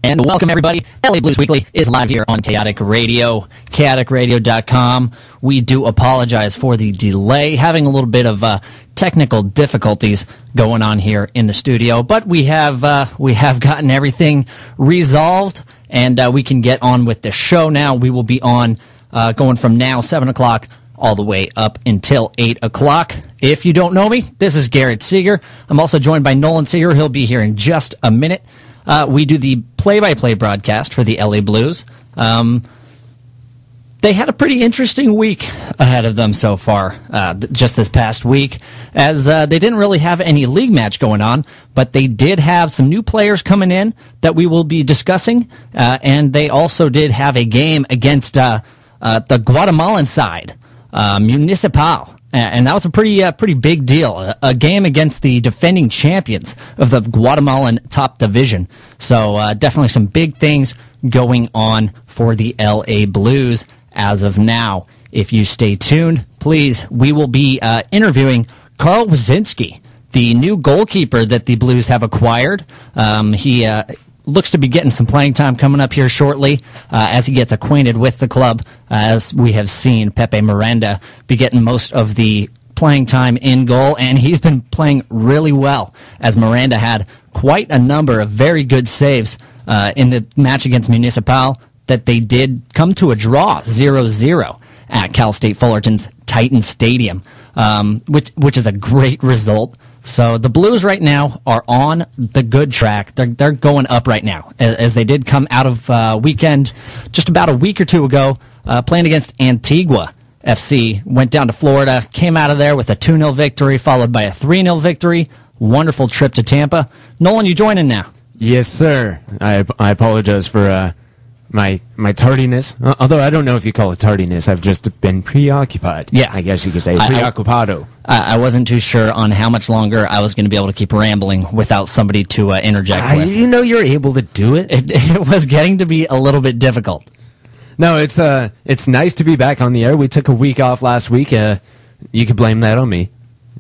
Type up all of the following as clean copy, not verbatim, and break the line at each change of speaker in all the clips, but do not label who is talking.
And welcome, everybody. LA Blues Weekly is live here on Chaotic Radio, chaoticradio.com. We do apologize for the delay, having a little bit of technical difficulties going on here in the studio, but we have gotten everything resolved, and we can get on with the show now. We will be on going from now, 7 o'clock, all the way up until 8 o'clock. If you don't know me, this is Garrett Seeger. I'm also joined by Nolan Seeger. He'll be here in just a minute. We do the play-by-play broadcast for the LA Blues. They had a pretty interesting week ahead of them so far, just this past week, as they didn't really have any league match going on, but they did have some new players coming in that we will be discussing, and they also did have a game against the Guatemalan side, Municipal. And that was a pretty big deal. A game against the defending champions of the Guatemalan top division. So definitely some big things going on for the LA Blues as of now. If you stay tuned, please, we will be interviewing Carl Wazinski, the new goalkeeper that the Blues have acquired. He looks to be getting some playing time coming up here shortly as he gets acquainted with the club, as we have seen Pepe Miranda be getting most of the playing time in goal, and he's been playing really well, as Miranda had quite a number of very good saves in the match against Municipal that they did come to a draw 0-0 at Cal State Fullerton's Titan Stadium, which is a great result. So the Blues right now are on the good track. They're going up right now, as they did come out of weekend just about a week or two ago, playing against Antigua FC. Went down to Florida, came out of there with a 2-0 victory, followed by a 3-0 victory. Wonderful trip to Tampa. Nolan, you joining now?
Yes, sir. I apologize for my tardiness. Although I don't know if you call it tardiness. I've just been preoccupied.
Yeah.
I guess you could say preoccupado.
I wasn't too sure on how much longer I was going to be able to keep rambling without somebody to interject with.
You know you're able to do it.
It was getting to be a little bit difficult.
No, it's nice to be back on the air. We took a week off last week. You could blame that on me.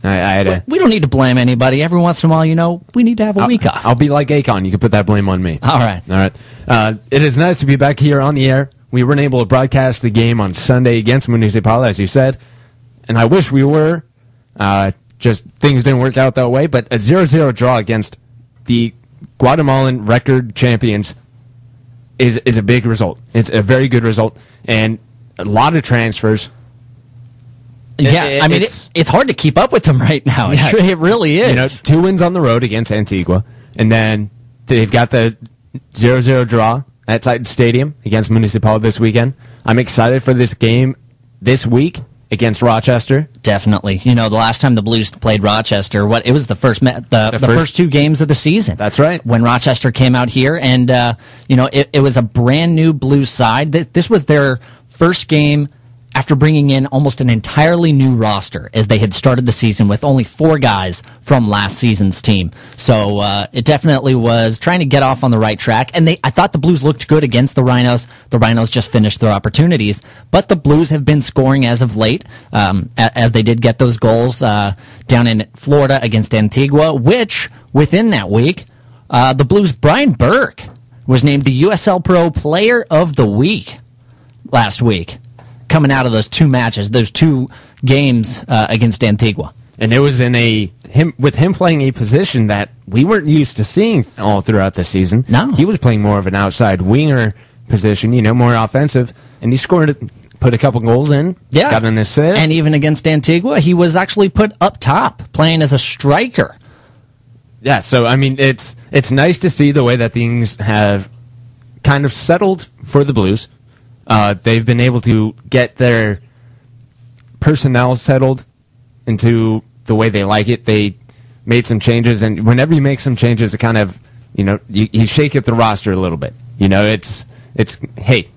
We don't need to blame anybody. Every once in a while, we need to have a week off.
I'll be like Akon. You can put that blame on me.
All right.
It is nice to be back here on the air. We weren't able to broadcast the game on Sunday against Municipal, as you said, and I wish we were. Just things didn't work out that way, but a 0-0 draw against the Guatemalan record champions is a big result. It's a very good result, and a lot of transfers.
Yeah, it's hard to keep up with them right now.
Yeah.
It really is.
2 wins on the road against Antigua, and then they've got the 0-0 draw at Titan Stadium against Municipal this weekend. I'm excited for this game this week against Rochester.
Definitely. The last time the Blues played Rochester, it was the first 2 games of the season.
That's right.
When Rochester came out here, and it was a brand new Blues side. This was their first game after bringing in almost an entirely new roster, as they had started the season with only 4 guys from last season's team. So it definitely was trying to get off on the right track. And I thought the Blues looked good against the Rhinos. The Rhinos just finished their opportunities. But the Blues have been scoring as of late, as they did get those goals down in Florida against Antigua, which, within that week, the Blues' Brian Burke was named the USL Pro Player of the Week last week, coming out of those 2 matches, those 2 games against Antigua.
And it was with him playing a position that we weren't used to seeing all throughout the season.
No.
He was playing more of an outside winger position, more offensive, and he put a couple goals in, got an assist.
And even against Antigua, he was actually put up top, playing as a striker.
Yeah, so, it's nice to see the way that things have kind of settled for the Blues. They've been able to get their personnel settled into the way they like it. They made some changes, and whenever you make some changes, it kind of, you shake up the roster a little bit. It's hey,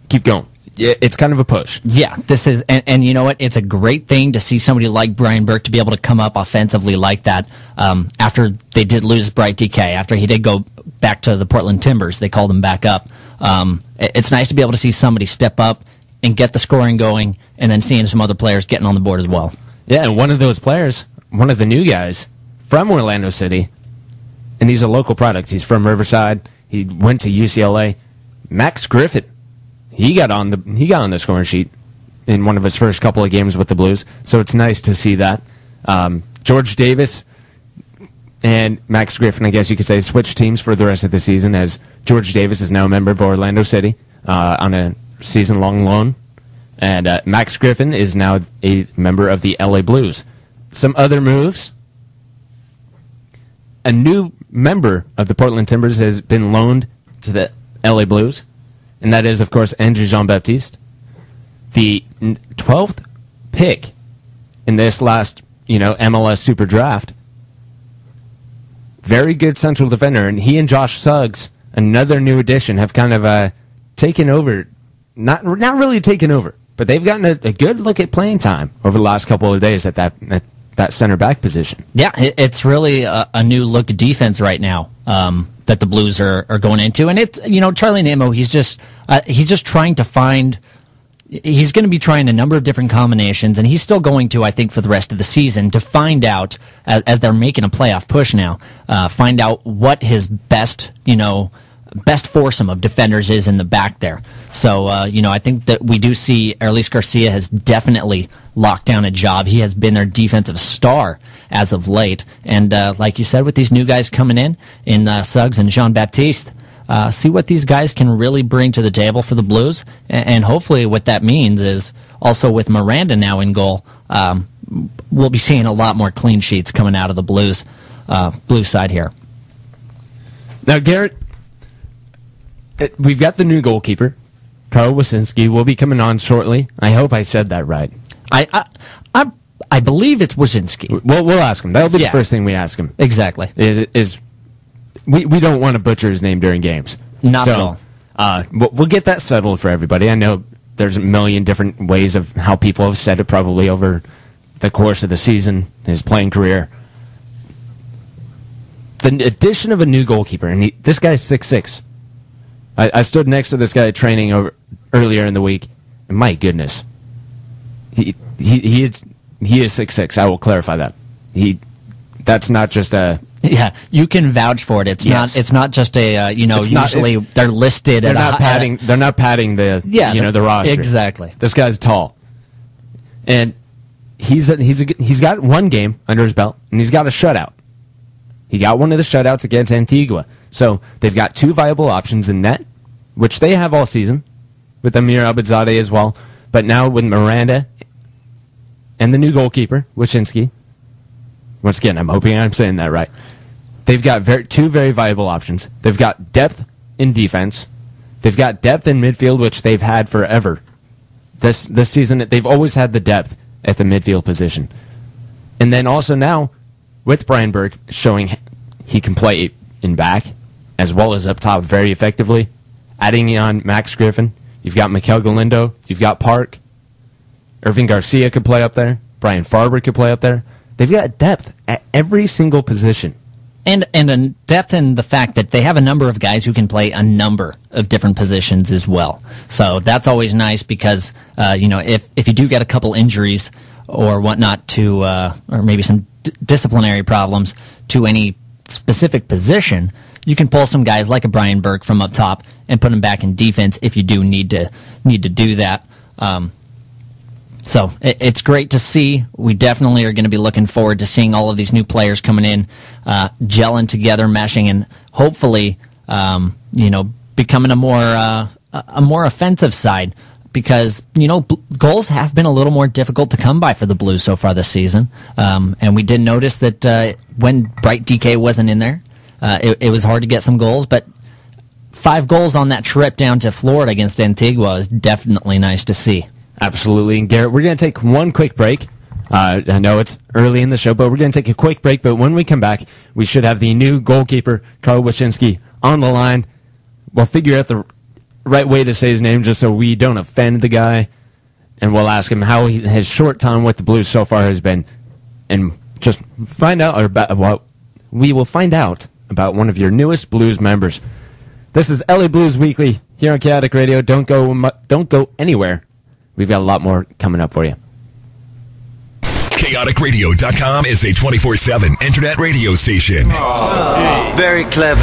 keep going. It's kind of a push.
Yeah, this is, and you know what? It's a great thing to see somebody like Brian Burke to be able to come up offensively like that. After they did lose Bright DK, after he did go back to the Portland Timbers, they called him back up. It's nice to be able to see somebody step up and get the scoring going, and then seeing some other players getting on the board as well.
Yeah, and one of those players, one of the new guys from Orlando City, and he's a local product. He's from Riverside. He went to UCLA. Max Griffin, he got on the scoring sheet in one of his first couple of games with the Blues. So it's nice to see that. George Davis and Max Griffin, I guess you could say, switched teams for the rest of the season, as George Davis is now a member of Orlando City on a season-long loan. And Max Griffin is now a member of the LA Blues. Some other moves. A new member of the Portland Timbers has been loaned to the LA Blues, and that is, of course, Andrew Jean-Baptiste. The 12th pick in this last, MLS Super Draft. Very good central defender, and he and Josh Suggs, another new addition, have kind of taken over. Not really taken over, but they've gotten a good look at playing time over the last couple of days at that center back position.
Yeah, it's really a new look defense right now that the Blues are going into, and it's Charlie Nemo. He's just trying to find. He's going to be trying a number of different combinations, and he's still going to, I think, for the rest of the season to find out, as they're making a playoff push now, find out what his best foursome of defenders is in the back there. So, I think that we do see Airlys Garcia has definitely locked down a job. He has been their defensive star as of late. And like you said, with these new guys coming in Suggs and Jean-Baptiste, see what these guys can really bring to the table for the Blues. And hopefully what that means is also with Miranda now in goal, we'll be seeing a lot more clean sheets coming out of the Blues side here.
Now, Garrett, we've got the new goalkeeper. Carl Wasinski will be coming on shortly. I hope I said that right.
I believe it's Wasinski.
Well, we'll ask him. That'll be the first thing we ask him.
Exactly.
We don't want to butcher his name during games.
Not at all.
We'll get that settled for everybody. I know there's a million different ways of how people have said it probably over the course of the season, his playing career. The addition of a new goalkeeper, and this guy's 6'6". I stood next to this guy training earlier in the week, and my goodness, he is 6'6". I will clarify that. That's not just a.
Yeah, you can vouch for it. It's not just a usually they're listed.
They're not padding. They're not padding the the roster.
Exactly.
This guy's tall, and he's got one game under his belt, and he's got a shutout. He got one of the shutouts against Antigua. So they've got two viable options in net, which they have all season, with Amir Abadzadeh as well. But now with Miranda and the new goalkeeper, Wasinski. Once again, I'm hoping I'm saying that right. They've got two very viable options. They've got depth in defense. They've got depth in midfield, which they've had forever. This season, they've always had the depth at the midfield position. And then also now, with Brian Burke showing he can play in back as well as up top very effectively, adding on Max Griffin, you've got Mikel Galindo, you've got Park, Irving Garcia could play up there, Brian Farber could play up there. They've got depth at every single position.
And a depth in the fact that they have a number of guys who can play a number of different positions as well. So that's always nice because, if you do get a couple injuries or whatnot to, or maybe some disciplinary problems to any specific position, you can pull some guys like a Brian Burke from up top and put him back in defense if you do need to do that. So it's great to see. We definitely are going to be looking forward to seeing all of these new players coming in, gelling together, meshing, and hopefully, becoming a more offensive side. Because goals have been a little more difficult to come by for the Blues so far this season, and we did notice that when Bright DK wasn't in there, it was hard to get some goals. But 5 goals on that trip down to Florida against Antigua is definitely nice to see.
Absolutely. And Garrett, we're going to take one quick break. I know it's early in the show, but we're going to take a quick break. But when we come back, we should have the new goalkeeper, Carl Wasinski, on the line. We'll figure out the right way to say his name just so we don't offend the guy. And we'll ask him how his short time with the Blues so far has been. And just find out we will find out about one of your newest Blues members. This is LA Blues Weekly here on Chaotic Radio. Don't go anywhere. We've got a lot more coming up for you.
ChaoticRadio.com is a 24/7 internet radio station.
Very clever.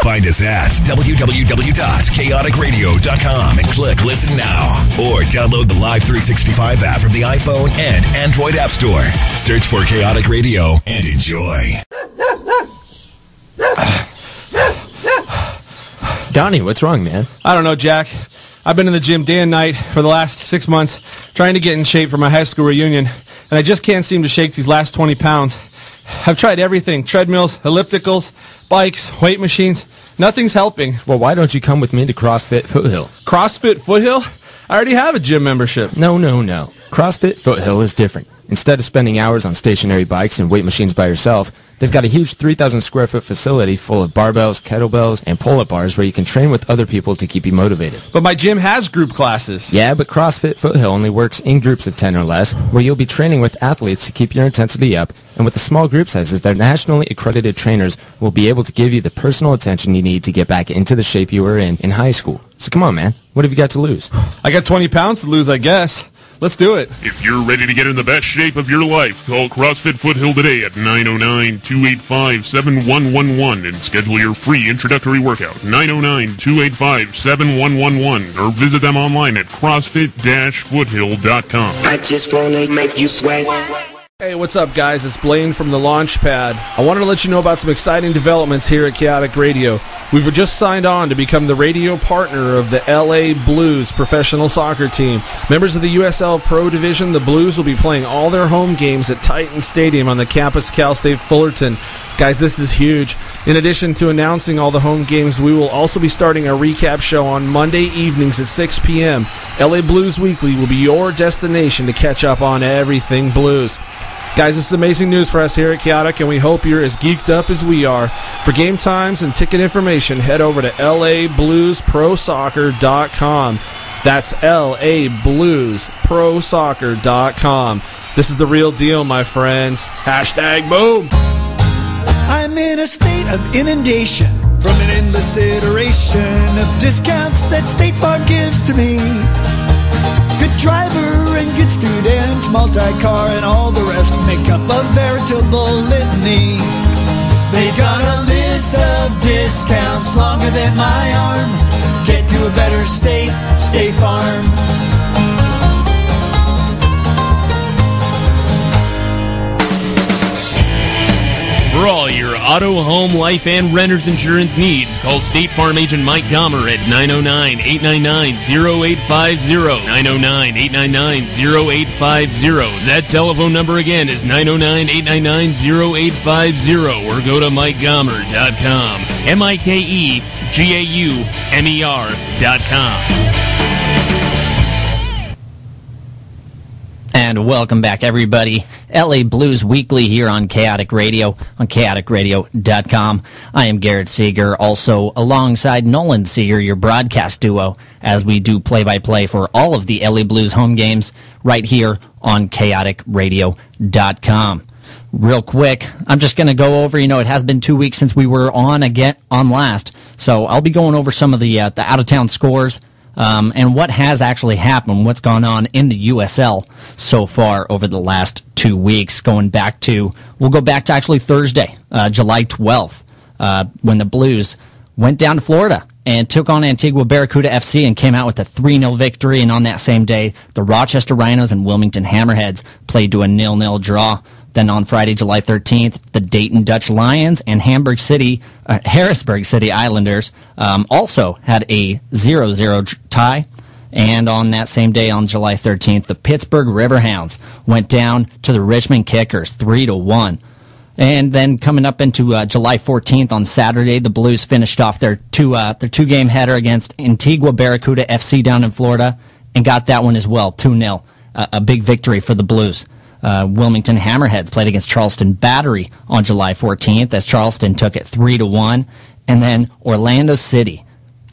Find us at www.chaoticradio.com and click Listen Now. Or download the Live 365 app from the iPhone and Android App Store. Search for Chaotic Radio and enjoy.
Donnie, what's wrong, man?
I don't know, Jack. I've been in the gym day and night for the last 6 months trying to get in shape for my high school reunion, and I just can't seem to shake these last 20 pounds. I've tried everything, treadmills, ellipticals, bikes, weight machines. Nothing's helping.
Well, why don't you come with me to CrossFit Foothill?
CrossFit Foothill? I already have a gym membership.
No. CrossFit Foothill is different. Instead of spending hours on stationary bikes and weight machines by yourself, they've got a huge 3,000 square foot facility full of barbells, kettlebells, and pull-up bars where you can train with other people to keep you motivated.
But my gym has group classes.
Yeah, but CrossFit Foothill only works in groups of 10 or less, where you'll be training with athletes to keep your intensity up, and with the small group sizes, their nationally accredited trainers will be able to give you the personal attention you need to get back into the shape you were in high school. So come on, man. What have you got to lose?
I got 20 pounds to lose, I guess. Let's do it.
If you're ready to get in the best shape of your life, call CrossFit Foothill today at 909-285-7111 and schedule your free introductory workout. 909-285-7111 or visit them online at CrossFit-Foothill.com.
I just wanna make you sweat.
Hey, what's up, guys? It's Blaine from the Launchpad. I wanted to let you know about some exciting developments here at Chaotic Radio. We've just signed on to become the radio partner of the LA Blues professional soccer team. Members of the USL Pro Division, the Blues will be playing all their home games at Titan Stadium on the campus Cal State Fullerton. Guys, this is huge. In addition to announcing all the home games, we will also be starting a recap show on Monday evenings at 6 p.m. LA Blues Weekly will be your destination to catch up on everything Blues. Guys, this is amazing news for us here at Chaotic, and we hope you're as geeked up as we are. For game times and ticket information, head over to LABluesProSoccer.com. That's LABluesProSoccer.com. This is the real deal, my friends. Hashtag boom.
I'm in a state of inundation from an endless iteration of discounts that State Farm gives to me. Good driver and good student, multi-car and all the rest make up a veritable litany. They've got a list of discounts longer than my arm. Get to a better state, State Farm.
For all your auto, home, life, and renter's insurance needs, call State Farm Agent Mike Gomer at 909-899-0850. 909-899-0850. That telephone number again is 909-899-0850, or go to MikeGomer.com. MikeGaumer.com.
And welcome back, everybody. LA Blues Weekly here on Chaotic Radio, on chaoticradio.com. I am Garrett Seeger, also alongside Nolan Seeger, your broadcast duo, as we do play-by-play for all of the LA Blues home games right here on chaoticradio.com. Real quick, I'm just going to go over, it has been 2 weeks since we were on last, so I'll be going over some of the out-of-town scores, and what has actually happened, what's gone on in the USL so far over the last 2 weeks, we'll go back to actually Thursday, July 12th, when the Blues went down to Florida and took on Antigua Barracuda FC and came out with a 3-0 victory, and on that same day, the Rochester Rhinos and Wilmington Hammerheads played to a 0-0 draw. Then on Friday, July 13th, the Dayton Dutch Lions and Harrisburg City Islanders also had a 0-0 tie. And on that same day, on July 13th, the Pittsburgh Riverhounds went down to the Richmond Kickers 3-1. And then coming up into July 14th on Saturday, the Blues finished off their two-game header against Antigua Barracuda FC down in Florida and got that one as well, 2-0. A big victory for the Blues. Wilmington Hammerheads played against Charleston Battery on July 14th as Charleston took it 3-1. And then Orlando City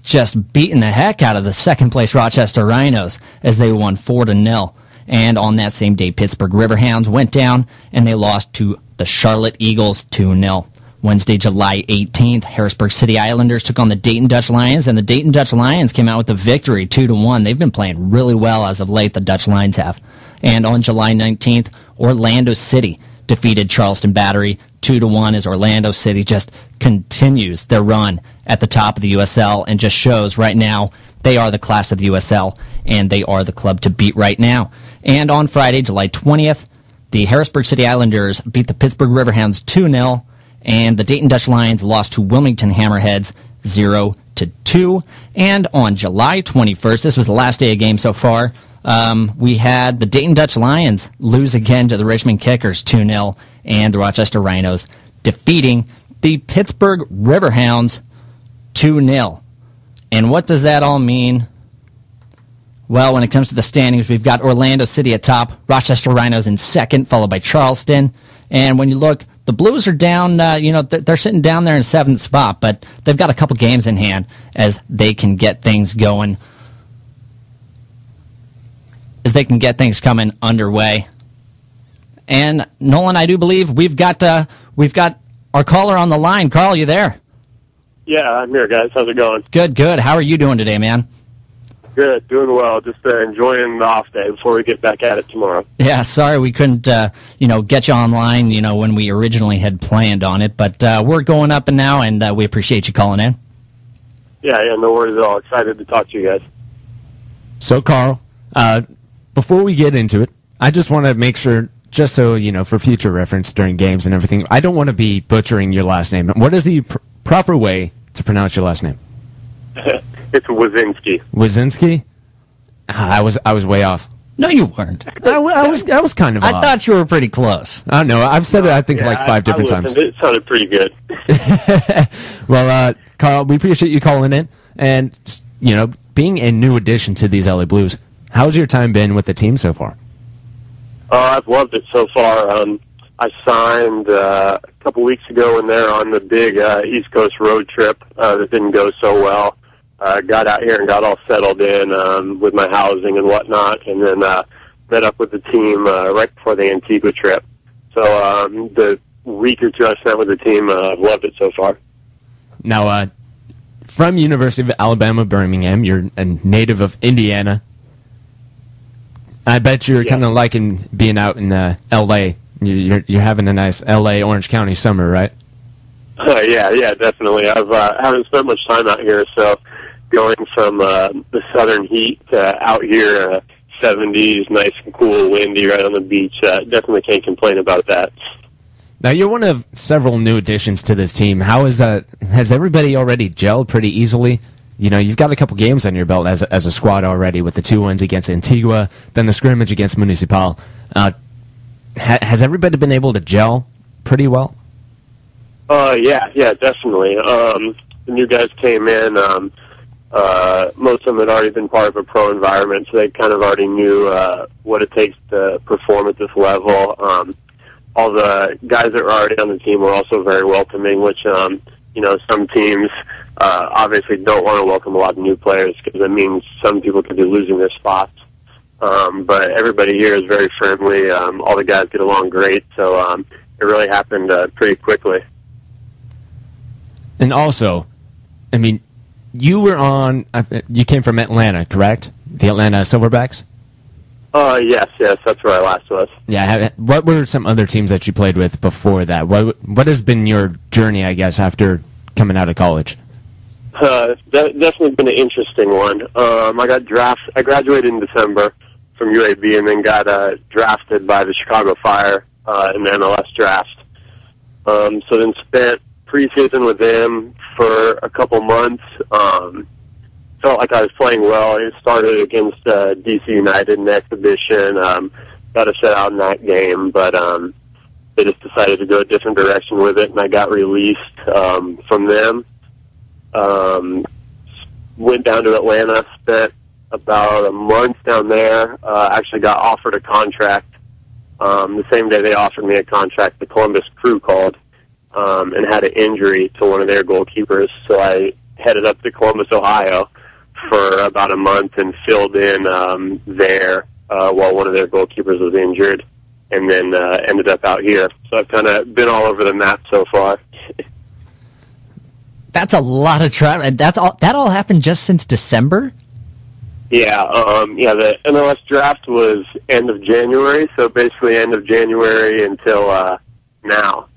just beating the heck out of the second-place Rochester Rhinos as they won 4-0. And on that same day, Pittsburgh Riverhounds went down and they lost to the Charlotte Eagles 2-0. Wednesday, July 18th, Harrisburg City Islanders took on the Dayton Dutch Lions, and the Dayton Dutch Lions came out with a victory 2-1. They've been playing really well as of late, the Dutch Lions have. And on July 19th, Orlando City defeated Charleston Battery 2-1 as Orlando City just continues their run at the top of the USL and just shows right now they are the class of the USL and they are the club to beat right now. And on Friday, July 20th, the Harrisburg City Islanders beat the Pittsburgh Riverhounds 2-0, and the Dayton Dutch Lions lost to Wilmington Hammerheads 0-2. And on July 21st, this was the last day of game so far, we had the Dayton Dutch Lions lose again to the Richmond Kickers 2-0, and the Rochester Rhinos defeating the Pittsburgh Riverhounds 2-0. And what does that all mean? Well, when it comes to the standings, we've got Orlando City at top, Rochester Rhinos in second, followed by Charleston. And when you look, the Blues are down, they're sitting down there in seventh spot, but they've got a couple games in hand as they can get things going, as they can get things coming underway. And Nolan, I do believe we've got our caller on the line. Carl, you there?
Yeah, I'm here, guys. How's it going?
Good, good. How are you doing today, man?
Good, doing well. Just enjoying the off day before we get back at it tomorrow.
Yeah, sorry we couldn't, get you online, when we originally had planned on it, but we're going up and now, and we appreciate you calling in.
Yeah, no worries at all. Excited to talk to you guys.
So, Carl, before we get into it, I just want to make sure, just so, for future reference during games and everything, I don't want to be butchering your last name. What is the proper way to pronounce your last name?
It's Wazinski.
Wazinski? I was way off.
No, you weren't.
I was kind of off.
I thought you were pretty close.
I don't know. I've said it, I think, like five different times.
It sounded pretty good.
Well, Carl, we appreciate you calling in. And, being a new addition to these LA Blues, how's your time been with the team so far?
I've loved it so far. I signed a couple weeks ago when they're on the big East Coast road trip that didn't go so well. Got out here and got all settled in with my housing and whatnot, and then met up with the team right before the Antigua trip. So the week or two I spent with the team, I've loved it so far.
Now, from University of Alabama, Birmingham, you're a native of Indiana. I bet you're kind of liking being out in L.A. You're having a nice L.A. Orange County summer, right?
Yeah, definitely. I haven't spent much time out here, so going from the southern heat to out here, 70s, nice and cool, windy, right on the beach. Definitely can't complain about that.
Now, you're one of several new additions to this team. How is has everybody already gelled pretty easily? You've got a couple games on your belt as a squad already, with the 2 wins against Antigua, then the scrimmage against Municipal. Has everybody been able to gel pretty well?
Yeah, definitely. The new guys came in. Most of them had already been part of a pro environment, so they kind of already knew what it takes to perform at this level. All the guys that were already on the team were also very welcoming, which, some teams obviously don't want to welcome a lot of new players because it means some people could be losing their spots. But everybody here is very friendly. All the guys get along great, so it really happened pretty quickly.
And also, you came from Atlanta, correct? The Atlanta Silverbacks?
Yes, that's where I last was.
Yeah, what were some other teams that you played with before that? What has been your journey, I guess, after coming out of college?
It's definitely been an interesting one. I graduated in December from UAB and then got drafted by the Chicago Fire in the MLS draft. So then spent preseason with them for a couple months. Felt like I was playing well. I started against DC United in the exhibition. Got a shutout in that game, but they just decided to go a different direction with it, and I got released from them. Went down to Atlanta, spent about a month down there. Actually got offered a contract. The same day they offered me a contract, the Columbus Crew called and had an injury to one of their goalkeepers. So I headed up to Columbus, Ohio for about a month and filled in there while one of their goalkeepers was injured, and then ended up out here. So I've kind of been all over the map so far.
That's a lot of travel. That all happened just since December?
The MLS draft was end of January, so basically end of January until now.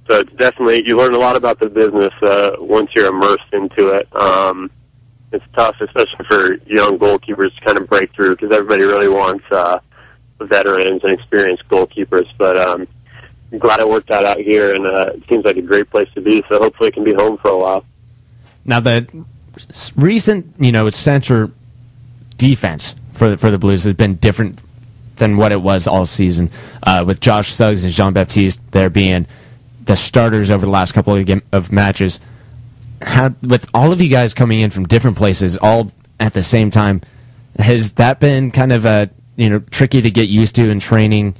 So it's definitely, you learn a lot about the business once you're immersed into it. It's tough, especially for young goalkeepers to kind of break through, because everybody really wants veterans and experienced goalkeepers. But I'm glad it worked out here, and it seems like a great place to be, so hopefully it can be home for a while.
Now, the recent, center defense for the Blues has been different than what it was all season, with Josh Suggs and Jean-Baptiste there being the starters over the last couple of matches. With all of you guys coming in from different places all at the same time, has that been kind of tricky to get used to in training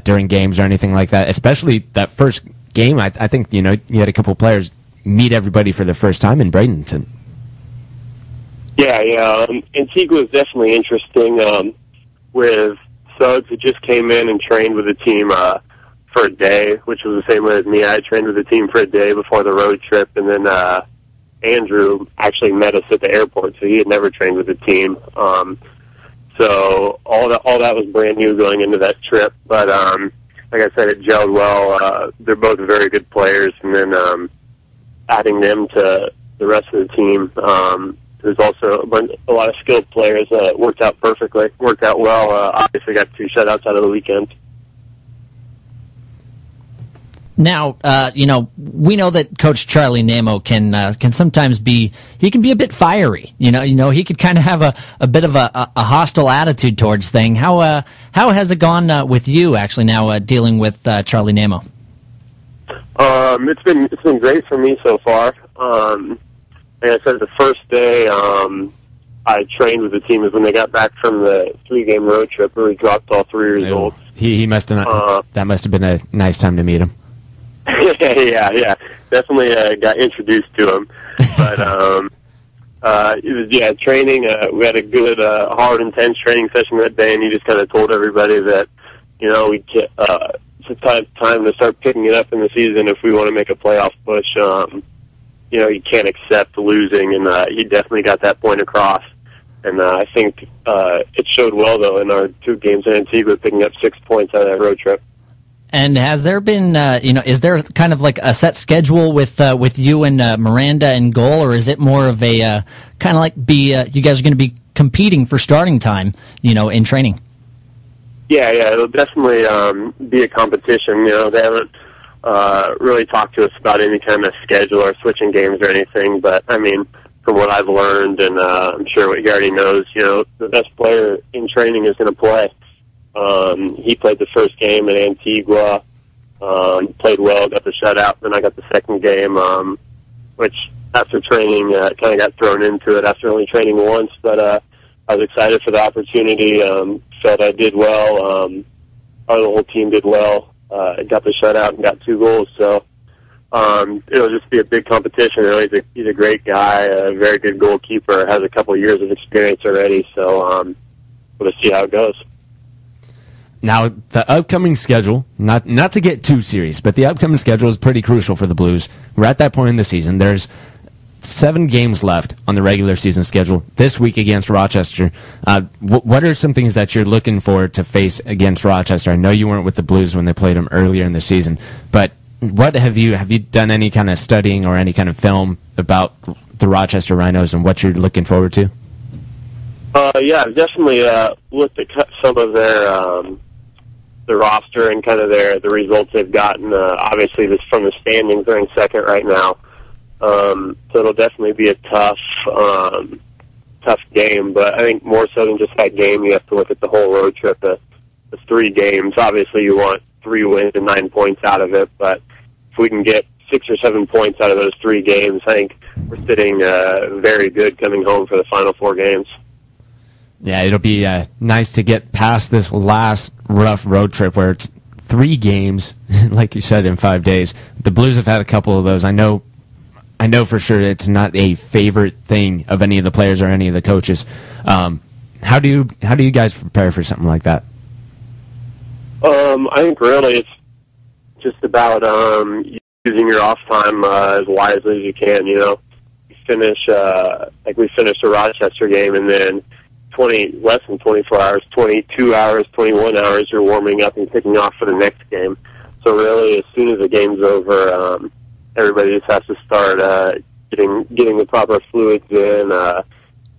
during games or anything like that? Especially that first game, I think you had a couple of players meet everybody for the first time in Bradenton.
Yeah. Antigua is definitely interesting. With Suggs, who just came in and trained with the team for a day, which was the same way as me. I trained with the team for a day before the road trip, and then Andrew actually met us at the airport, so he had never trained with the team. So all that was brand new going into that trip. But like I said, it gelled well. They're both very good players, and then adding them to the rest of the team, there's also a lot of skilled players that worked out perfectly, worked out well. Obviously got 2 shutouts out of the weekend.
Now, we know that Coach Charlie Nemo can sometimes be a bit fiery. He could kind of have a bit of a hostile attitude towards things. How has it gone with you actually now dealing with Charlie Nemo?
It's been great for me so far. Like I said, the first day I trained with the team is when they got back from the 3-game road trip where we dropped all 3 results.
He must have that must have been a nice time to meet him.
Yeah, definitely got introduced to him. But it was training. We had a good, hard, intense training session that day, and he just kind of told everybody that it's time to start picking it up in the season if we want to make a playoff push. You can't accept losing, and he definitely got that point across. And I think it showed well though in our 2 games in Antigua, picking up 6 points out of that road trip.
And has there been, is there kind of like a set schedule with you and Miranda in goal, or is it more of a kind of like you guys are going to be competing for starting time, in training?
Yeah, it'll definitely be a competition. They haven't really talked to us about any kind of schedule or switching games or anything, but I mean, from what I've learned, and I'm sure what he already knows, the best player in training is going to play. He played the first game in Antigua, played well, got the shutout, then I got the second game, which after training kind of got thrown into it after only training once, but I was excited for the opportunity, felt I did well, the whole team did well, got the shutout and got 2 goals, so it'll just be a big competition. Really, he's a great guy, a very good goalkeeper, has a couple of years of experience already, so we'll see how it goes.
Now, the upcoming schedule, not to get too serious, but the upcoming schedule is pretty crucial for the Blues. We're at that point in the season. There's 7 games left on the regular season schedule this week against Rochester. What are some things that you're looking for to face against Rochester? I know you weren't with the Blues when they played them earlier in the season, but what have you done any kind of studying or any kind of film about the Rochester Rhinos and what you're looking forward to?
I've definitely looked at some of the roster and kind of the results they've gotten. Obviously, this from the standings, they're in second right now, so it'll definitely be a tough game. But I think more so than just that game, you have to look at the whole road trip. The 3 games. Obviously, you want 3 wins and 9 points out of it, but if we can get 6 or 7 points out of those 3 games, I think we're sitting very good coming home for the final 4 games.
Yeah, it'll be nice to get past this last rough road trip where it's 3 games, like you said, in 5 days. The Blues have had a couple of those. I know for sure it's not a favorite thing of any of the players or any of the coaches. How do you guys prepare for something like that?
I think really it's just about using your off time as wisely as you can. We finished a Rochester game, and then less than 24 hours, 22 hours, 21 hours, you're warming up and kicking off for the next game. So really, as soon as the game's over, everybody just has to start getting the proper fluids in,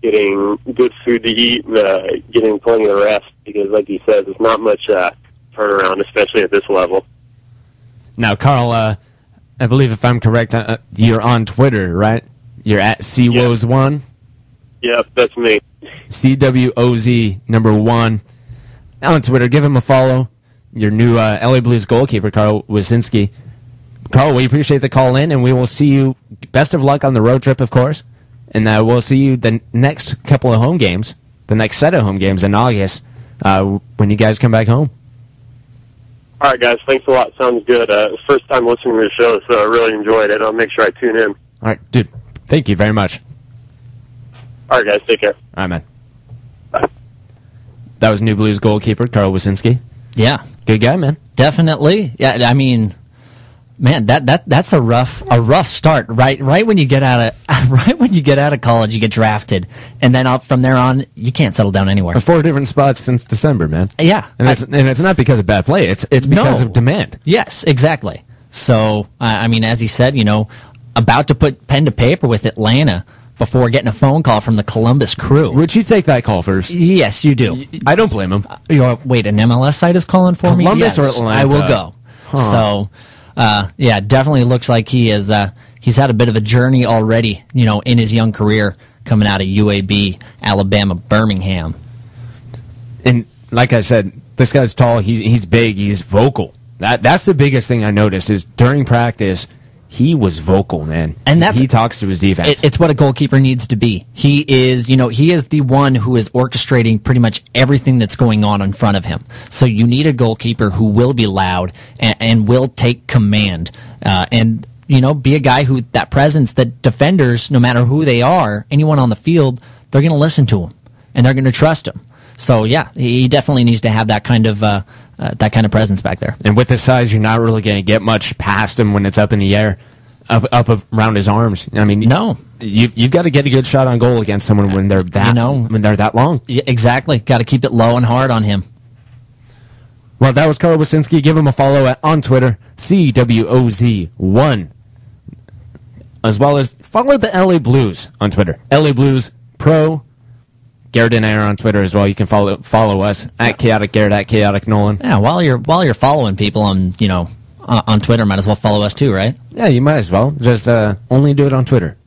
getting good food to eat, getting plenty of rest, because like you said, there's not much turnaround, especially at this level.
Now, Carl, I believe if I'm correct, you're on Twitter, right? You're at CWOZ1?
Yep, that's me.
CWOZ #1 on Twitter. Give him a follow. Your new LA Blues goalkeeper, Carl Wasinski. Carl, we appreciate the call in, and we will see you. Best of luck on the road trip, of course. And we'll see you the next couple of home games, the next set of home games in August, when you guys come back home.
All right, guys. Thanks a lot. Sounds good. First time listening to the show, so I really enjoyed it. I'll make sure I tune in.
All right, dude. Thank you very much.
All right, guys. Take care.
All right, man. Bye. That was new Blues goalkeeper, Carl Wasinski.
Yeah.
Good guy, man.
Definitely. Yeah, I mean, man, that's a rough start. Right when you get out of college, you get drafted, and then from there on, you can't settle down anywhere.
4 different spots since December, man.
Yeah,
and it's not because of bad play. It's because of demand.
Yes, exactly. So I mean, as he said, about to put pen to paper with Atlanta before getting a phone call from the Columbus Crew.
Would you take that call first?
Yes, you do.
I don't blame him.
Wait, an MLS site is calling for me?
Columbus or Atlanta?
I will go. Huh. So, yeah, definitely looks like he is. He's had a bit of a journey already, in his young career, coming out of UAB, Alabama, Birmingham.
And like I said, this guy's tall. He's big. He's vocal. That's the biggest thing I noticed is during practice, he was vocal, man. And he talks to his defense.
It's what a goalkeeper needs to be. He is, he is the one who is orchestrating pretty much everything that's going on in front of him. So you need a goalkeeper who will be loud and will take command. And be a guy who, that presence that defenders, no matter who they are, anyone on the field, they're going to listen to him and they're going to trust him. So yeah, he definitely needs to have that kind of presence back there.
And with his size, you're not really going to get much past him when it's up in the air, up around his arms. I mean,
no,
you've got to get a good shot on goal against someone when they're that when they're that long.
Yeah, exactly. Got to keep it low and hard on him.
Well, that was Carl Wasinski. Give him a follow on Twitter, CWOZ1, as well as follow the LA Blues on Twitter, LA Blues Pro. Garrett and I are on Twitter as well. You can follow us at Chaotic Garrett, at Chaotic Nolan.
Yeah, while you're following people on on Twitter, might as well follow us too, right?
Yeah, you might as well. Just only do it on Twitter.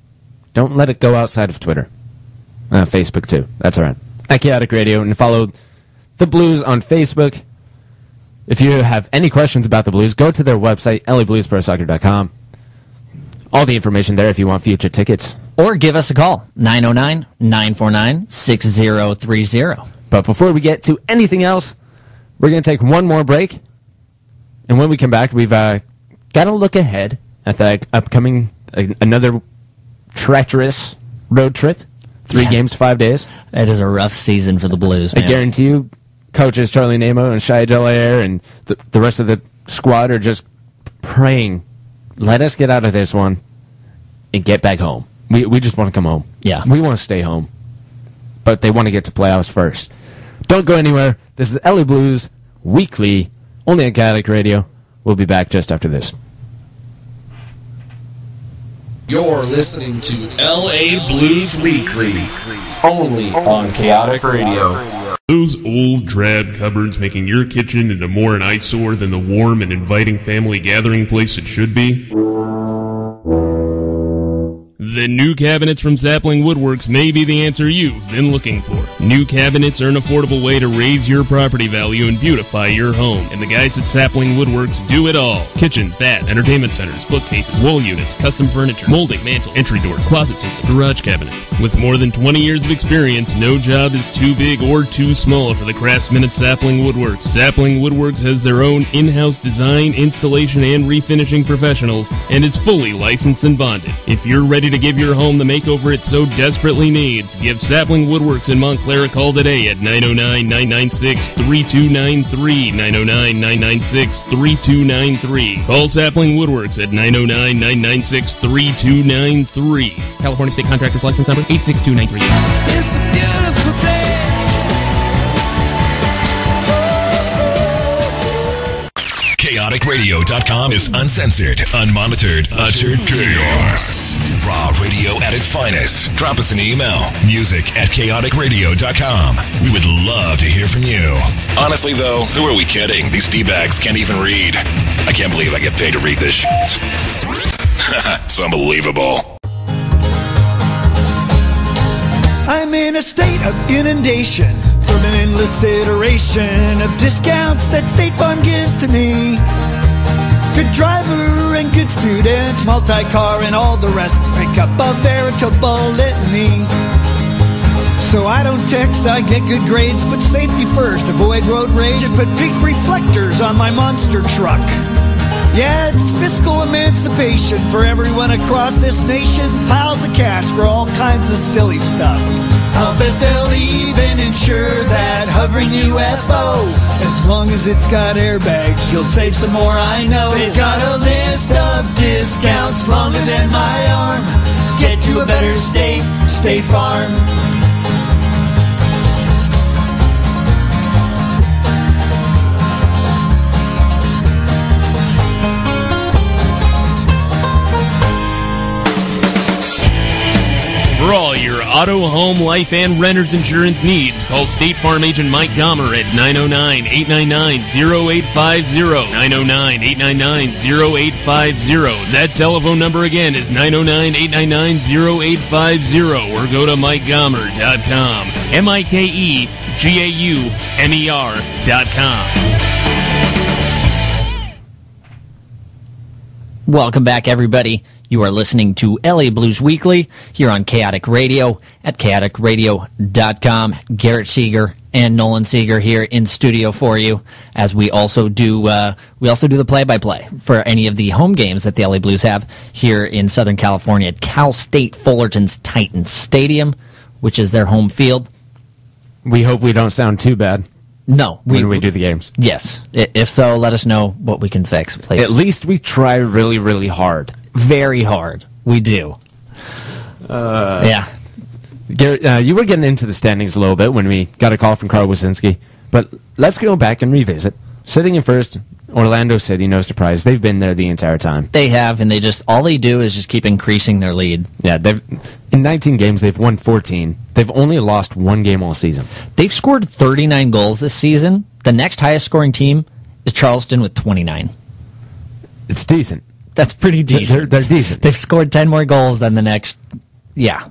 Don't let it go outside of Twitter. Facebook too. That's all right. At Chaotic Radio, and follow the Blues on Facebook. If you have any questions about the Blues, go to their website, LABluesProSoccer.com. All the information there if you want future tickets.
Or give us a call, 909-949-6030.
But before we get to anything else, we're going to take one more break. And when we come back, we've got to look ahead at the upcoming, another treacherous road trip. 3 games, 5 days.
That is a rough season for the Blues, man.
I guarantee you, coaches Charlie Nemo and Shai Jalair and the rest of the squad are just praying, let us get out of this one and get back home. We just want to come home.
Yeah.
We want to stay home. But they want to get to playoffs first. Don't go anywhere. This is LA Blues Weekly, only on Chaotic Radio. We'll be back just after this.
You're listening to
LA Blues Weekly,
only on Chaotic Radio.
Those old drab cupboards making your kitchen into more an eyesore than the warm and inviting family gathering place it should be? The new cabinets from Sapling Woodworks may be the answer you've been looking for. New cabinets are an affordable way to raise your property value and beautify your home. And the guys at Sapling Woodworks do it all. Kitchens, baths, entertainment centers, bookcases, wall units, custom furniture, molding, mantles, entry doors, closet systems, garage cabinets. With more than 20 years of experience, no job is too big or too small for the craftsmen at Sapling Woodworks. Sapling Woodworks has their own in-house design, installation, and refinishing professionals and is fully licensed and bonded. If you're ready to give your home the makeover it so desperately needs, give Sapling Woodworks in Montclair a call today at 909-996-3293, 909-996-3293. Call Sapling Woodworks at 909-996-3293. California State Contractors License Number 86293.
It's a beautiful day.
ChaoticRadio.com is uncensored, unmonitored, utter chaos. Raw radio at its finest. Drop us an email. music@chaoticradio.com. We would love to hear from you. Honestly, though, who are we kidding? These D-bags can't even read. I can't believe I get paid to read this shit. It's unbelievable.
I'm in a state of inundation from an endless iteration of discounts that State Farm gives to me. Good driver and good student, multi-car and all the rest make up a veritable litany. So I don't text, I get good grades, put safety first, avoid road rage, and put big reflectors on my monster truck. Yeah, it's fiscal emancipation for everyone across this nation. Piles of cash for all kinds of silly stuff. I'll bet they'll even insure that hovering UFO. As long as it's got airbags, you'll save some more, I know. They've got a list of discounts longer than my arm. Get to a better state, State Farm.
For all your auto, home, life, and renter's insurance needs, call State Farm agent Mike Gomer at 909-899-0850. 909-899-0850. That telephone number again is 909-899-0850, or go to MikeGomer.com. MikeGaumer.com.
Welcome back, everybody. You are listening to LA Blues Weekly here on Chaotic Radio at chaoticradio.com. Garrett Seeger and Nolan Seeger here in studio for you, as we also do the play-by-play for any of the home games that the LA Blues have here in Southern California at Cal State Fullerton's Titans Stadium, which is their home field.
We hope we don't sound too bad.
No.
When we do the games.
Yes. If so, let us know what we can fix, please.
At least we try really, really hard.
Very hard. We do. Yeah.
Garrett, you were getting into the standings a little bit when we got a call from Carl Wasinski, but let's go back and revisit. Sitting in first, Orlando City, no surprise. They've been there the entire time.
They have, and all they do is just keep increasing their lead.
Yeah, in 19 games, they've won 14. They've only lost one game all season.
They've scored 39 goals this season. The next highest scoring team is Charleston with 29.
It's decent.
That's pretty decent.
They're decent.
They've scored 10 more goals than the next. Yeah.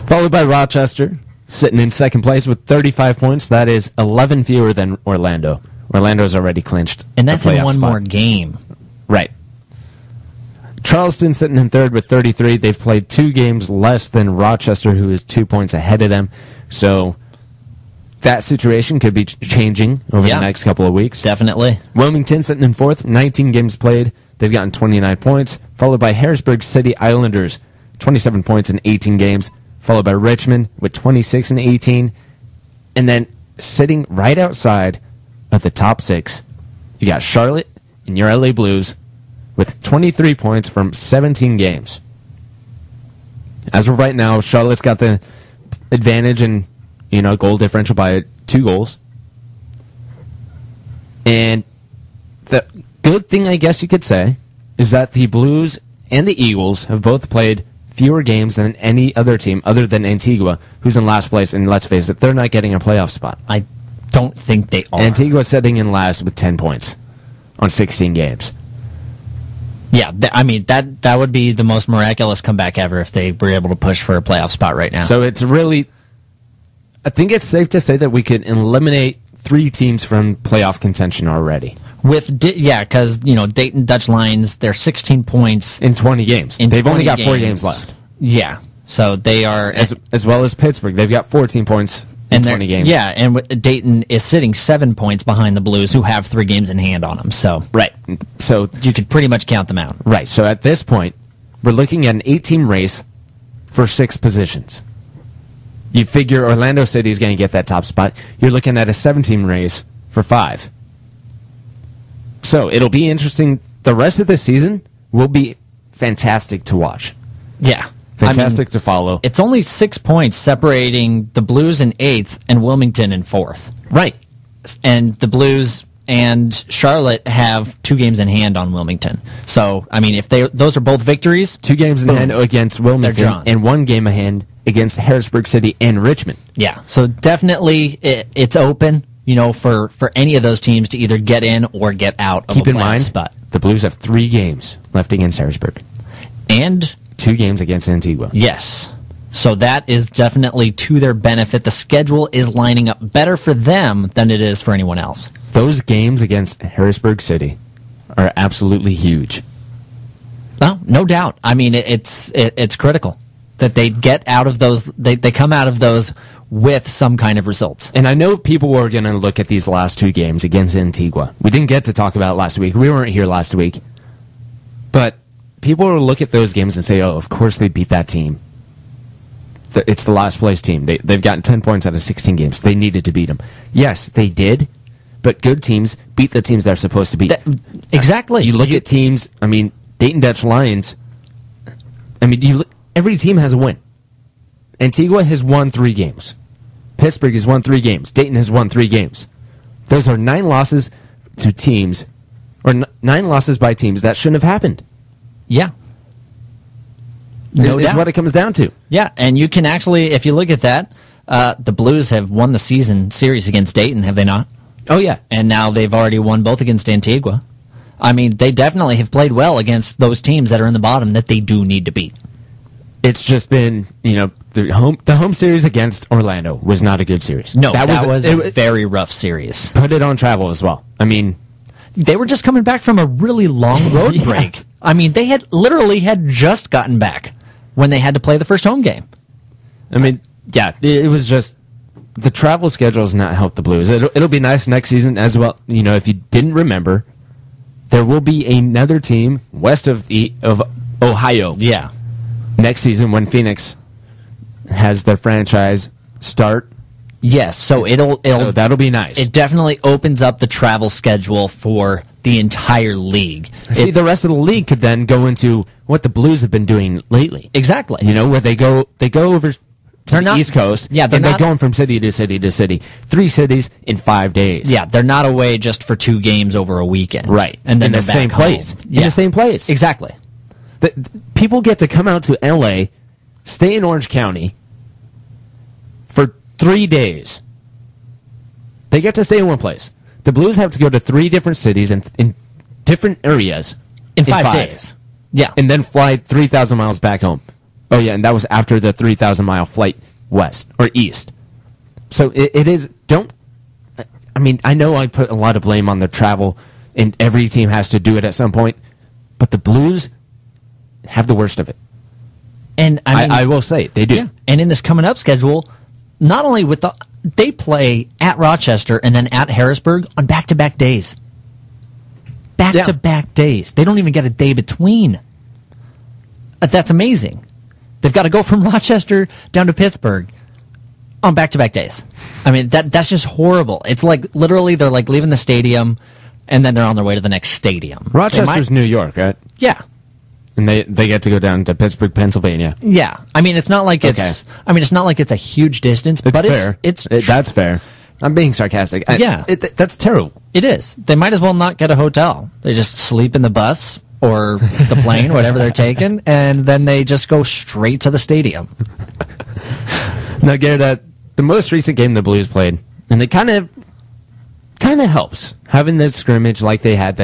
Followed by Rochester, sitting in second place with 35 points. That is 11 fewer than Orlando. Orlando's already clinched.
And that's in one more game.
Right. Charleston sitting in third with 33. They've played 2 games less than Rochester, who is 2 points ahead of them. So that situation could be changing over the next couple of weeks.
Definitely.
Wilmington sitting in fourth, 19 games played. They've gotten 29 points, followed by Harrisburg City Islanders, 27 points in 18 games, followed by Richmond with 26 and 18. And then sitting right outside of the top 6, you got Charlotte and your LA Blues with 23 points from 17 games. As of right now, Charlotte's got the advantage in goal differential by 2 goals. And the good thing, I guess you could say, is that the Blues and the Eagles have both played fewer games than any other team other than Antigua, who's in last place, and let's face it, they're not getting a playoff spot.
I don't think they are.
Antigua sitting in last with 10 points on 16 games.
Yeah, that would be the most miraculous comeback ever if they were able to push for a playoff spot right now.
So it's really, I think it's safe to say that we could eliminate 3 teams from playoff contention already.
Because Dayton Dutch Lions, they're 16 points
in 20 games. They've only got 4 games left.
Yeah, so they are
as well as Pittsburgh. They've got 14 points in 20 games.
Yeah, and Dayton is sitting 7 points behind the Blues, who have 3 games in hand on them. So
right, so
you could pretty much count them out.
Right. So at this point, we're looking at an 8-team race for 6 positions. You figure Orlando City is going to get that top spot. You're looking at a 7-team race for 5. So it'll be interesting. The rest of the season will be fantastic to watch.
Yeah.
Fantastic to follow.
It's only 6 points separating the Blues in 8th and Wilmington in 4th.
Right.
And the Blues and Charlotte have 2 games in hand on Wilmington. So, I mean, if those are both victories,
2 games in hand against Wilmington
drawn.
and 1 game in hand against Harrisburg City and Richmond.
yeah. So definitely it's open, for any of those teams to either get in or get out of
Keep
a
in
playoff
mind,
spot.
the Blues have 3 games left against Harrisburg.
And
2 games against Antigua.
yes. So that is definitely to their benefit. The schedule is lining up better for them than it is for anyone else.
Those games against Harrisburg City are absolutely huge.
No doubt. I mean, it's critical that they get out of those. They come out of those with some kind of results.
And I know people were going to look at these last 2 games against Antigua. We didn't get to talk about it last week. We weren't here last week. But people will look at those games and say, oh, of course they beat that team. It's the last place team. They've gotten 10 points out of 16 games. They needed to beat them. Yes, they did. But good teams beat the teams they're supposed to beat.
Exactly.
You look at teams, I mean, Dayton Dutch Lions, I mean, every team has a win. Antigua has won 3 games. Pittsburgh has won 3 games. Dayton has won 3 games. Those are 9 losses to teams, or 9 losses by teams that shouldn't have happened.
Yeah. No
is
doubt.
what it comes down to.
Yeah, and you can actually, if you look at that, the Blues have won the season series against Dayton, have they not?
Oh, yeah.
And now they've already won both against Antigua. I mean, they definitely have played well against those teams that are in the bottom that they do need to beat.
It's just been, the home series against Orlando was not a good series.
No, that was a very rough series.
Put it on travel as well. I mean,
they were just coming back from a really long road break. I mean, they had just gotten back when they had to play the first home game.
I mean, yeah, it was just the travel schedule has not helped the Blues. It'll be nice next season as well. If you didn't remember, there will be another team west of Ohio.
Yeah.
Next season when Phoenix has their franchise start.
Yes, so
that'll be nice.
It definitely opens up the travel schedule for the entire league.
See, the rest of the league could then go into what the Blues have been doing lately.
Exactly.
Where they go over to the East Coast.
Yeah,
they're going from city to city to city. 3 cities in 5 days.
Yeah, they're not away just for 2 games over a weekend.
Right.
And then
in
they're
the same
back
place.
home.
In the same place.
Exactly.
People get to come out to LA, stay in Orange County for 3 days. They get to stay in one place. The Blues have to go to 3 different cities in different areas
in 5 days. Yeah.
And then fly 3,000 miles back home. Oh, yeah, and that was after the 3,000-mile flight west or east. So it is, I mean, I know I put a lot of blame on the travel, and every team has to do it at some point, but the Blues have the worst of it.
And
I will say, they do.
Yeah. And in this coming up schedule, not only they play at Rochester and then at Harrisburg on back-to-back days. Back-to-back days. They don't even get a day between. That's amazing. They've got to go from Rochester down to Pittsburgh on back-to-back days. I mean, that's just horrible. It's like, literally, they're like leaving the stadium, and then they're on their way to the next stadium.
Rochester's New York, right?
Yeah.
And they get to go down to Pittsburgh, Pennsylvania.
Yeah. I mean, it's not like it's not like it's a huge distance, but
fair. That's fair. I'm being sarcastic.
Yeah.
That's terrible.
It is. They might as well not get a hotel. They just sleep in the bus or the plane, whatever they're taking, and then they just go straight to the stadium.
Now, Garrett, the most recent game the Blues played, and it kind of helps having this scrimmage like they had,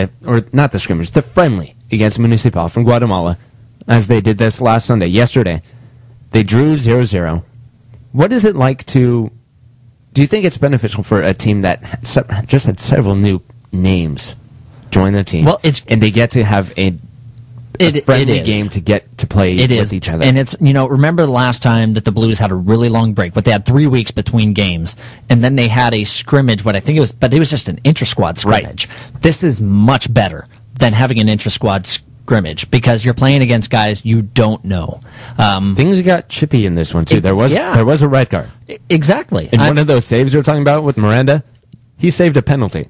not the scrimmage, the friendly against Municipal from Guatemala, as they did this last Sunday, yesterday. They drew 0-0. What is it like do you think it's beneficial for a team that just had several new names join the team?
Well,
and they get to have a friendly game to get to play with each other.
And it's, remember the last time that the Blues had a really long break, but they had 3 weeks between games, and then they had a scrimmage, but it was just an intra-squad scrimmage. Right. This is much better than having an intra-squad scrimmage because you're playing against guys you don't know.
Things got chippy in this one, too. There was a red card.
Exactly.
And one of those saves you were talking about with Miranda, he saved a penalty.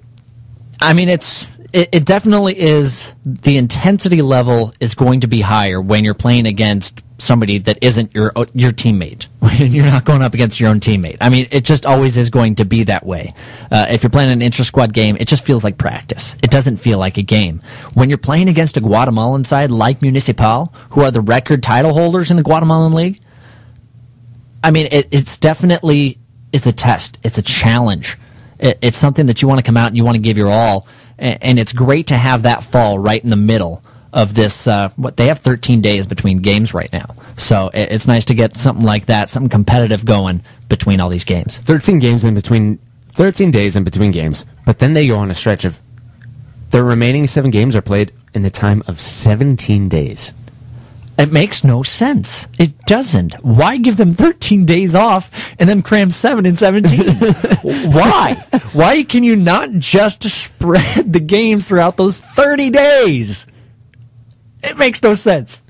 I mean, it definitely is. The intensity level is going to be higher when you're playing against somebody that isn't your teammate. You're not going up against your own teammate. I mean, it just always is going to be that way. If you're playing an intra-squad game, it just feels like practice. It doesn't feel like a game. When you're playing against a Guatemalan side like Municipal, who are the record title holders in the Guatemalan League, I mean, it's definitely, it's a test. It's a challenge. It's something that you want to come out and you want to give your all. And it's great to have that fall right in the middle of this. They have 13 days between games right now. So it's nice to get something like that, something competitive going between all these games.
13 days in between games, but then they go on a stretch of the remaining 7 games are played in the time of 17 days.
It makes no sense. It doesn't. Why give them 13 days off and then cram 7 in 17? Why? Why can you not just spread the games throughout those 30 days? It makes no sense.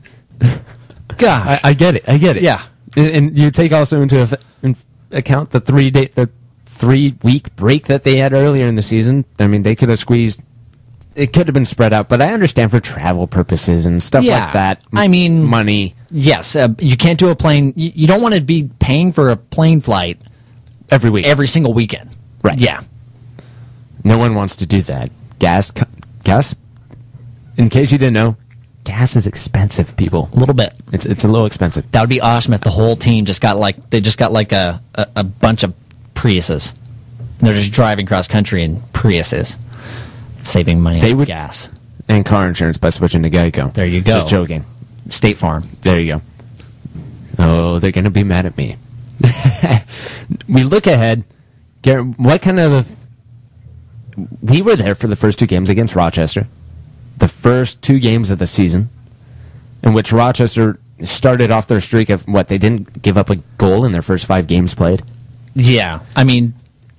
God,
I get it.
Yeah,
and you take also into account the 3-week break that they had earlier in the season. I mean, they could have squeezed. It could have been spread out, but I understand for travel purposes and stuff like that.
I mean,
money.
Yes, you can't do a plane. You don't want to be paying for a plane flight
every week,
every single weekend.
Right?
Yeah.
No one wants to do that. Gas. In case you didn't know, gas is expensive, people.
A little bit.
It's a little expensive.
That would be awesome if the whole team just got like a bunch of Priuses. They're just driving cross country in Priuses, saving money on gas
and car insurance by switching to Geico.
There you go.
Just joking.
State Farm.
There you go. Oh, they're going to be mad at me. We look ahead. Garrett, what kind of... We were there for the first 2 games against Rochester. The first 2 games of the season, in which Rochester started off their streak of, they didn't give up a goal in their first 5 games played?
Yeah. I mean,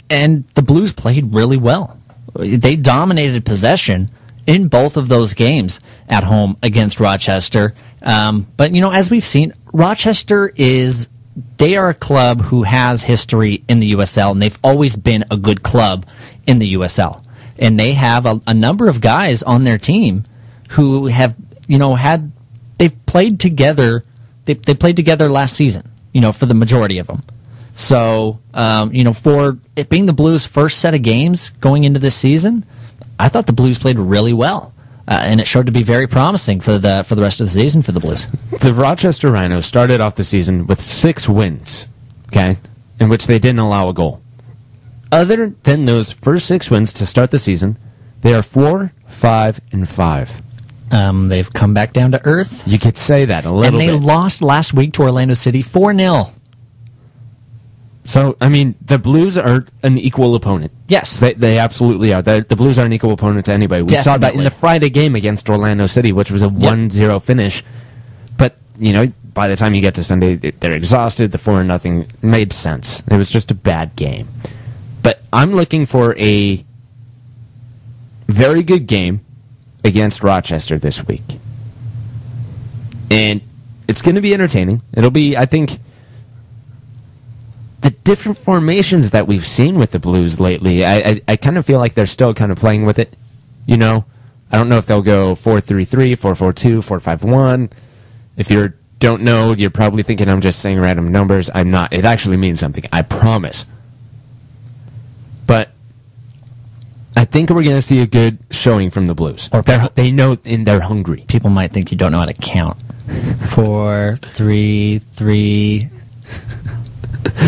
and the Blues played really well. They dominated possession in both of those games at home against Rochester. But, as we've seen, Rochester they are a club who has history in the USL, and they've always been a good club in the USL. And they have a number of guys on their team who have, they've played together. They played together last season, for the majority of them. So, for it being the Blues' first set of games going into this season, I thought the Blues played really well. And it showed to be very promising for the rest of the season for the Blues.
The Rochester Rhinos started off the season with 6 wins, okay, in which they didn't allow a goal. Other than those first 6 wins to start the season, they are 4-5-5.
They've come back down to earth.
You could say that a little bit.
And they lost last week to Orlando City 4-0.
So, I mean, the Blues are an equal opponent.
Yes.
They absolutely are. The Blues are an equal opponent to anybody. We saw that in the Friday game against Orlando City, which was a 1-0 finish. But, by the time you get to Sunday, they're exhausted. The 4-0 made sense. It was just a bad game. But I'm looking for a very good game against Rochester this week. And it's going to be entertaining. It'll be, I think... The different formations that we've seen with the Blues lately, I kind of feel like they're still kind of playing with it. I don't know if they'll go 4-3-3, 4-4-2, 4-5-1. If you don't know, you're probably thinking I'm just saying random numbers. I'm not. It actually means something. I promise. But I think we're going to see a good showing from the Blues. Or they know and they're hungry.
People might think you don't know how to count. 4, 3, 3...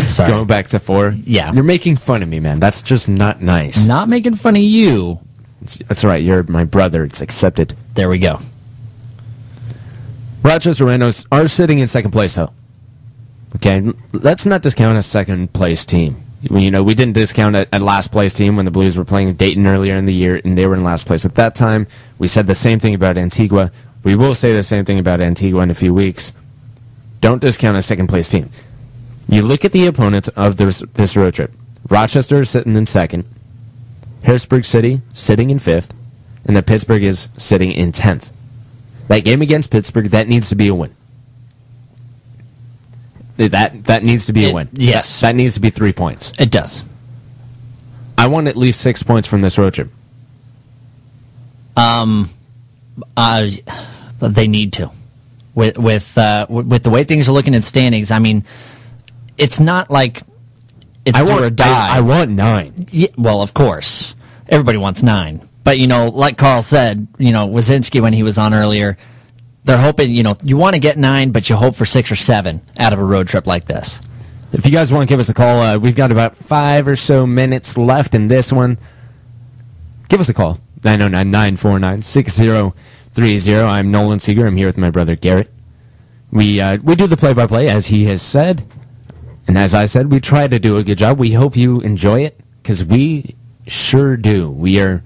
Sorry.
Going back to 4?
Yeah.
You're making fun of me, man. That's just not nice.
Not making fun of you.
That's right. You're my brother. It's accepted.
There we go.
Rochester Rhinos are sitting in second place, though. Okay? Let's not discount a second-place team. We didn't discount a last-place team when the Blues were playing Dayton earlier in the year, and they were in last place at that time. We said the same thing about Antigua. We will say the same thing about Antigua in a few weeks. Don't discount a second-place team. You look at the opponents of this road trip. Rochester is sitting in second. Harrisburg City sitting in 5th. And then Pittsburgh is sitting in 10th. That game against Pittsburgh, that needs to be a win. That needs to be a win.
Yes.
That needs to be 3 points.
It does.
I want at least 6 points from this road trip.
But they need to. with the way things are looking in standings. I mean, it's not like it's do or die.
I want 9.
Yeah, well, of course, everybody wants 9. But like Carl said, Wazinski when he was on earlier, they're hoping you want to get 9, but you hope for 6 or 7 out of a road trip like this.
If you guys want to give us a call, we've got about 5 or so minutes left in this one. Give us a call, 909-949-6030. I'm Nolan Seeger. I'm here with my brother Garrett. We do the play-by-play, as he has said. And as I said, we try to do a good job. We hope you enjoy it, because we sure do. We here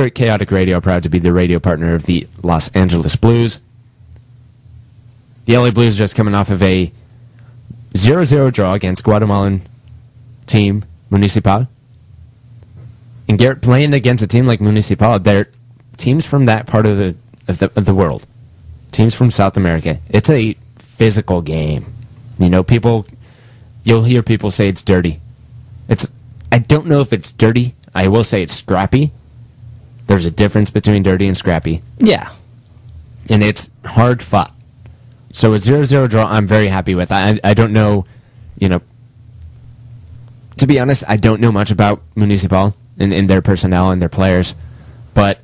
at Chaotic Radio are proud to be the radio partner of the Los Angeles Blues. The LA Blues just coming off of a 0-0 draw against Guatemalan team Municipal. And Garrett, playing against a team like Municipal, they're teams from that part of the world. Teams from South America. It's a physical game. You'll hear people say it's dirty. I don't know if it's dirty. I will say it's scrappy. There's a difference between dirty and scrappy.
Yeah.
And it's hard fought. So a 0-0 draw, I'm very happy with. I don't know, to be honest, I don't know much about Municipal and their personnel and their players, but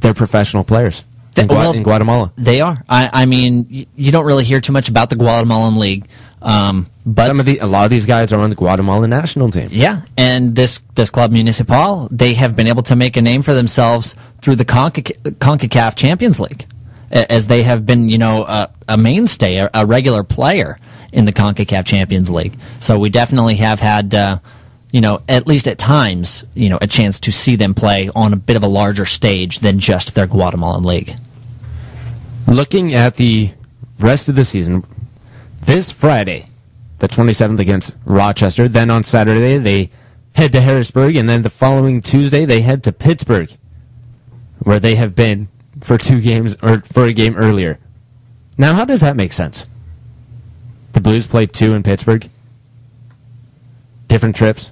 they're professional players in Guatemala.
They are. I mean, you don't really hear too much about the Guatemalan League, but
a lot of these guys are on the Guatemalan national team.
Yeah, and this Club Municipal, they have been able to make a name for themselves through the CONCACAF Champions League, as they have been, a mainstay, a regular player in the CONCACAF Champions League. So we definitely have had, at least at times, a chance to see them play on a bit of a larger stage than just their Guatemalan league.
Looking at the rest of the season, this Friday, the 27th against Rochester, then on Saturday they head to Harrisburg, and then the following Tuesday they head to Pittsburgh, where they have been for 2 games, or for a game earlier. Now, how does that make sense? The Blues played 2 in Pittsburgh. Different trips.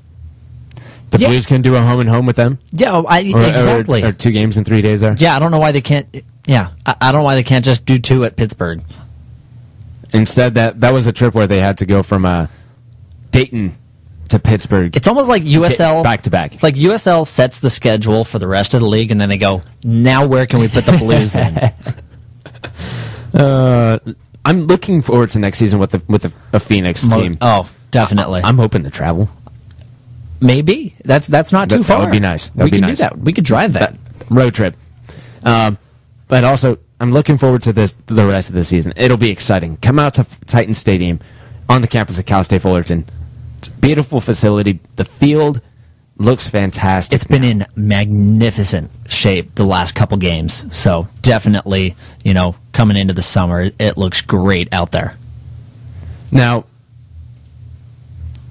The Blues can do a home-and-home with them.
Yeah, exactly.
Or 2 games in 3 days there.
Yeah, I don't know why they can't. Yeah, I don't know why they can't just do 2 at Pittsburgh.
Instead, that was a trip where they had to go from Dayton to Pittsburgh.
It's almost like USL
back to back.
It's like USL sets the schedule for the rest of the league, and then they go, now where can we put the Blues in?
I'm looking forward to next season with a Phoenix team.
Oh, definitely.
I'm hoping to travel.
Maybe that's not too far.
That would be nice.
We could do that. We could drive that
road trip. But also, I'm looking forward to the rest of the season. It'll be exciting. Come out to Titan Stadium on the campus of Cal State Fullerton. It's a beautiful facility. The field looks fantastic.
It's been in magnificent shape the last couple games. So definitely, coming into the summer, it looks great out there.
Now,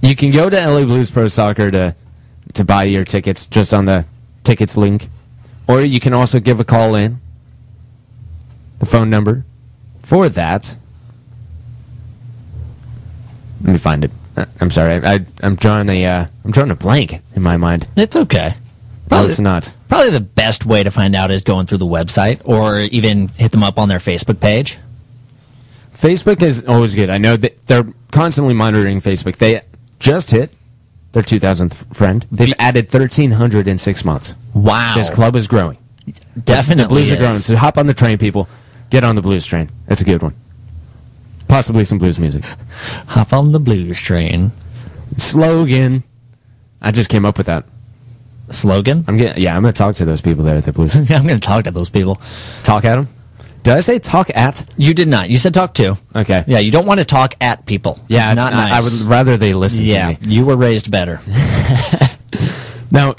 you can go to LA Blues Pro Soccer to buy your tickets just on the tickets link. Or you can also give a call in. The phone number for that. Let me find it. I'm sorry. I'm drawing a blank in my mind.
It's okay.
No, it's not.
Probably the best way to find out is going through the website, or even hit them up on their Facebook page.
Facebook is always good. I know that they're constantly monitoring Facebook. They just hit their 2,000th friend. They've added 1,300 in 6 months.
Wow.
This club is growing.
Definitely.
The Blues are growing. So hop on the train, people. Get on the Blues train. It's a good one. Possibly some blues music.
Hop on the Blues train.
Slogan. I just came up with that.
Slogan?
I'm going to talk to those people there at the Blues.
I'm going to talk to those people.
Talk at them? Did I say talk at?
You did not. You said talk to.
Okay.
Yeah, you don't want to talk at people.
Yeah,
it's not nice.
I would rather they listen to me.
Yeah, you were raised better.
Now,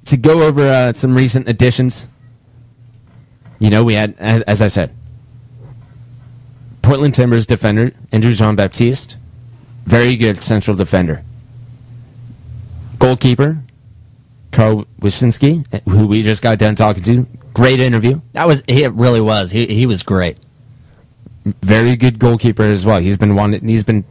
to go over some recent additions, we had, as I said, Portland Timbers defender, Andrew Jean-Baptiste. Very good central defender. Goalkeeper, Carl Wyszynski, who we just got done talking to. Great interview.
He really was. He was great.
Very good goalkeeper as well. He's been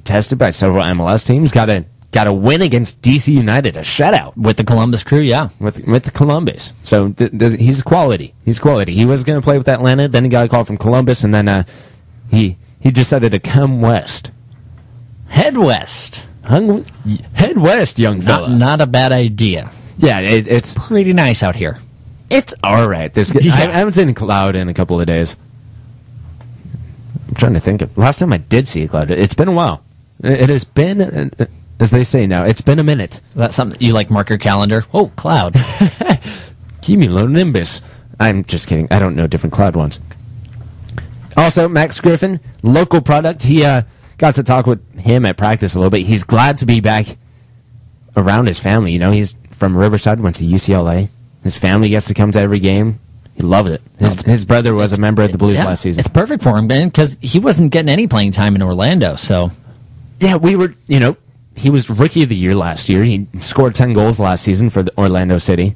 tested by several MLS teams. Got a got a win against DC United, a shutout
with the Columbus Crew. Yeah,
with the Columbus. So he's quality. He's quality. He was going to play with Atlanta, then he got a call from Columbus, and then he decided to come west.
Head west.
Head west, young fella.
Not a bad idea.
Yeah, it's
pretty nice out here.
It's all right. I haven't seen a cloud in a couple of days. I'm trying to think of last time I did see a cloud. It's been a while. It has been, as they say now, it's been a minute.
That's something you like. Mark your calendar. Oh, cloud.
Cumulonimbus. I'm just kidding. I don't know different cloud ones. Also, Max Griffin, local product. He got to talk with him at practice a little bit. He's glad to be back around his family. You know, he's from Riverside, went to UCLA. His family gets to come to every game. He loves it. His brother was a member of the Blues last season.
It's perfect for him, man, because he wasn't getting any playing time in Orlando. So,
yeah, he was Rookie of the Year last year. He scored 10 goals last season for the Orlando City,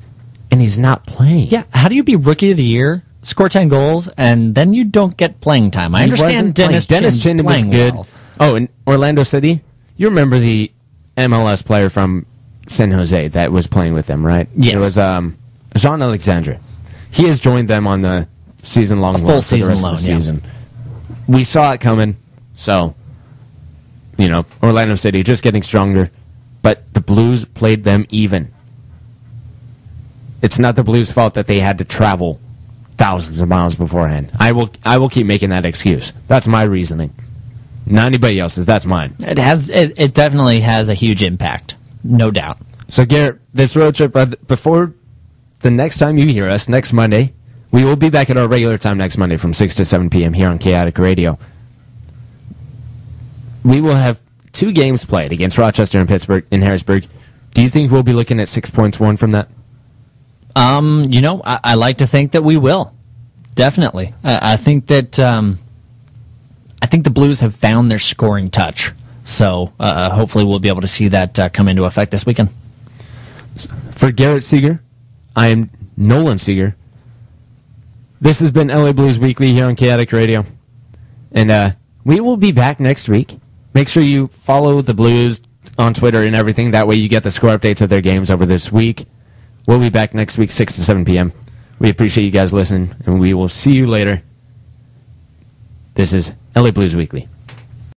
and he's not playing.
Yeah, how do you be Rookie of the Year, score 10 goals, and then you don't get playing time? I understand Dennis Chin
was good.
Well.
Oh, in Orlando City? You remember the MLS player from San Jose that was playing with them, right?
Yes.
It was Jean Alexandre. He has joined them on the season-long
loan
for the rest of the season. We saw it coming, so, Orlando City just getting stronger, but the Blues played them even. It's not the Blues' fault that they had to travel thousands of miles beforehand. I will keep making that excuse. That's my reasoning. Not anybody else's. That's mine.
It definitely has a huge impact, no doubt.
So, Garrett, this road trip, before the next time you hear us, next Monday, we will be back at our regular time next Monday from 6 to 7 p.m. here on Chaotic Radio. We will have 2 games played against Rochester and Pittsburgh in Harrisburg. Do you think we'll be looking at 6 points won from that?
I like to think that we will. Definitely. I think that the Blues have found their scoring touch. So hopefully we'll be able to see that come into effect this weekend.
For Garrett Seeger, I am Nolan Seeger. This has been LA Blues Weekly here on Chaotic Radio. And we will be back next week. Make sure you follow the Blues on Twitter and everything. That way you get the score updates of their games over this week. We'll be back next week, 6 to 7 p.m. We appreciate you guys listening, and we will see you later. This is LA Blues Weekly.